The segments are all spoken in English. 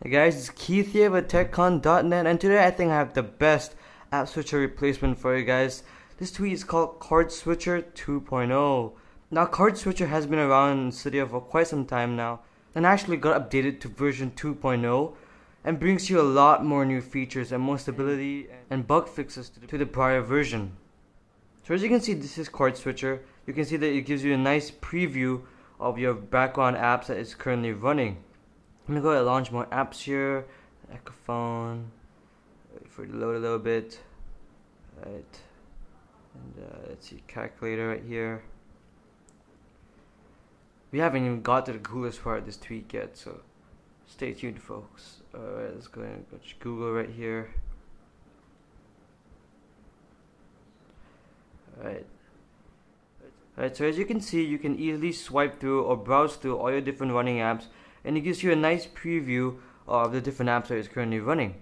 Hey guys, it's Keith here with TechCon.net, and today I think I have the best app switcher replacement for you guys. This tweet is called CardSwitcher 2.0. Now CardSwitcher has been around in Cydia for quite some time now, and actually got updated to version 2.0 and brings you a lot more new features and more stability and bug fixes to the prior version. So as you can see, this is CardSwitcher. You can see that it gives you a nice preview of your background apps that is currently running. I'm gonna go ahead and launch more apps here. Echophone. Wait for it to load a little bit. Right. And let's see, calculator right here. We haven't even got to the coolest part of this tweet yet, so stay tuned, folks. Alright, let's go ahead and go to Google right here. Alright. Alright, so as you can see, you can easily swipe through or browse through all your different running apps, and it gives you a nice preview of the different apps that is currently running.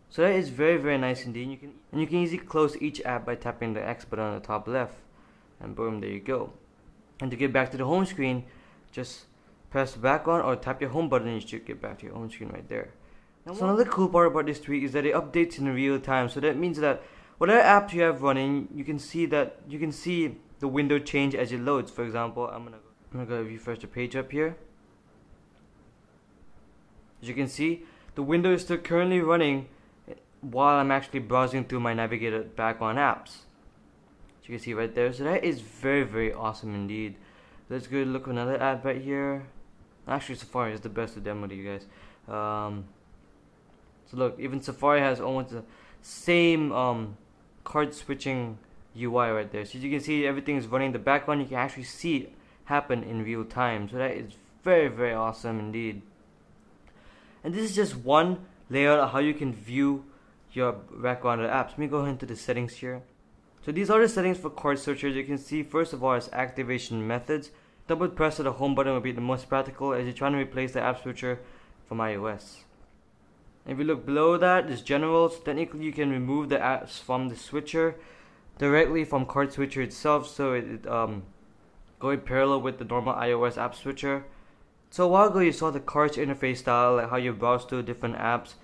So that is very, very nice indeed. You can easily close each app by tapping the X button on the top left, and boom, there you go. And to get back to the home screen, just press the back on or tap your home button and you should get back to your home screen right there. So another cool part about this tweak is that it updates in real time. So that means that whatever apps you have running, you can see the window change as it loads. For example, I'm gonna go refresh the page up here. As you can see, the window is still currently running while I'm actually browsing through my navigated background apps. As you can see right there, so that is very, very awesome indeed. Let's go look at another app right here. Actually, Safari is the best to demo to you guys. So look, even Safari has almost the same card switching UI right there. So as you can see, everything is running in the background. You can actually see it happen in real time. So that is very, very awesome indeed. And this is just one layout of how you can view your background apps. Let me go into the settings here. So these are the settings for CardSwitcher. You can see first of all is activation methods. Double press of the home button will be the most practical as you're trying to replace the app switcher from iOS. And if you look below that, is general. So technically you can remove the apps from the switcher directly from CardSwitcher itself, so it going parallel with the normal iOS app switcher. So a while ago you saw the cards interface style, like how you browse through different apps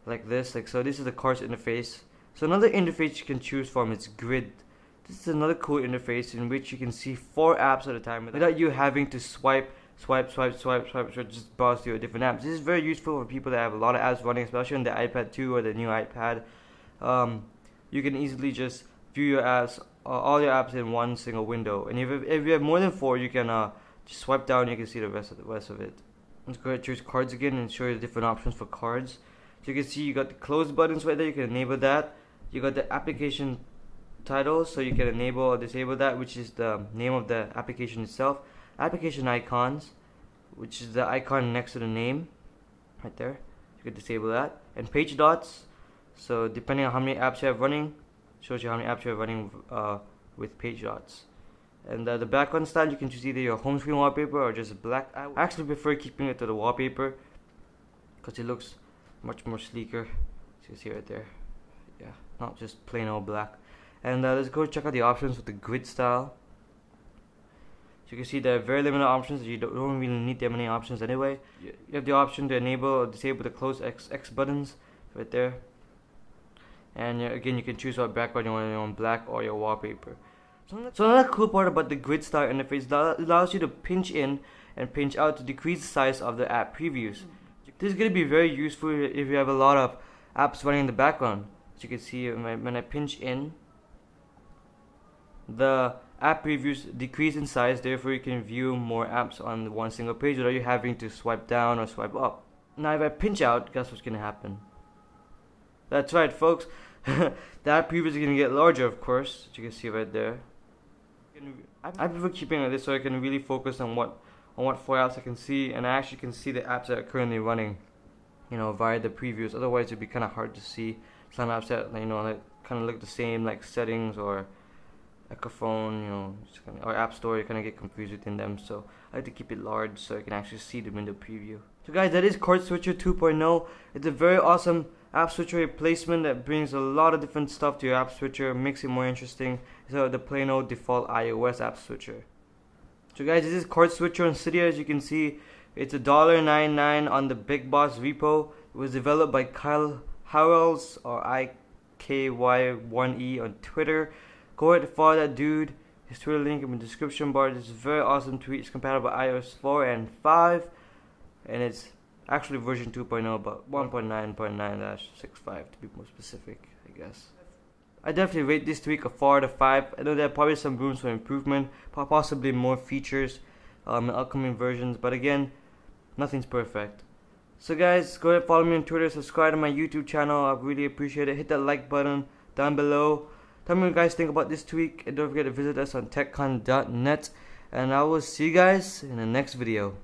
like this. So this is the cards interface. So another interface you can choose from is Grid. This is another cool interface in which you can see 4 apps at a time without you having to swipe, just browse through different apps. This is very useful for people that have a lot of apps running, especially on the iPad 2 or the new iPad. You can easily just view your apps, all your apps in one single window. And if you have more than 4, you can just swipe down, you can see the rest of it. Let's go ahead and choose cards again and show you the different options for cards. So you can see you got the close buttons right there, you can enable that. You got the application title, so you can enable or disable that, which is the name of the application itself. Application icons, which is the icon next to the name, right there. You can disable that. And page dots, so depending on how many apps you have running, shows you how many apps you have running with page dots. And the background style, you can choose either your home screen wallpaper or just black. I actually prefer keeping it to the wallpaper because it looks much more sleeker. So you see right there, yeah, not just plain old black. And let's go check out the options with the grid style. So you can see there are very limited options. You don't really need that many options anyway. You have the option to enable or disable the close X buttons right there. And again, you can choose what background you want black or your wallpaper. So another cool part about the GridStar interface, that allows you to pinch in and pinch out to decrease the size of the app previews. This is going to be very useful if you have a lot of apps running in the background. As you can see, when I pinch in, the app previews decrease in size, therefore you can view more apps on one single page without you having to swipe down or swipe up. Now if I pinch out, guess what's going to happen? That's right, folks. The app previews are going to get larger, of course, as you can see right there. I prefer keeping it like this so I can really focus on what 4 apps I can see, and I actually can see the apps that are currently running, via the previews. Otherwise it'd be kind of hard to see some apps that that kind of look the same, like settings or Echophone, or App Store. You kind of get confused within them, so I like to keep it large so I can actually see the window preview. So guys, that is CardSwitcher 2.0. It's a very awesome app switcher replacement that brings a lot of different stuff to your app switcher, makes it more interesting instead of the plain old default iOS app switcher. So guys, this is CardSwitcher on Cydia. As you can see, It's $1.99 on the Big Boss repo. It was developed by Kyle Howells, or IKY1E on Twitter. Go ahead and follow that dude. His Twitter link in the description bar. This is a very awesome tweet. It's compatible with iOS 4 and 5. And it's actually version 2.0, but 1.9.9-65 to be more specific, I guess. I definitely rate this tweak a 4 out of 5. I know there are probably some rooms for improvement, possibly more features in upcoming versions, but again, nothing's perfect. So guys, go ahead and follow me on Twitter, subscribe to my YouTube channel. I really appreciate it. Hit that like button down below. Tell me what you guys think about this tweak, and don't forget to visit us on techcon.net. And I will see you guys in the next video.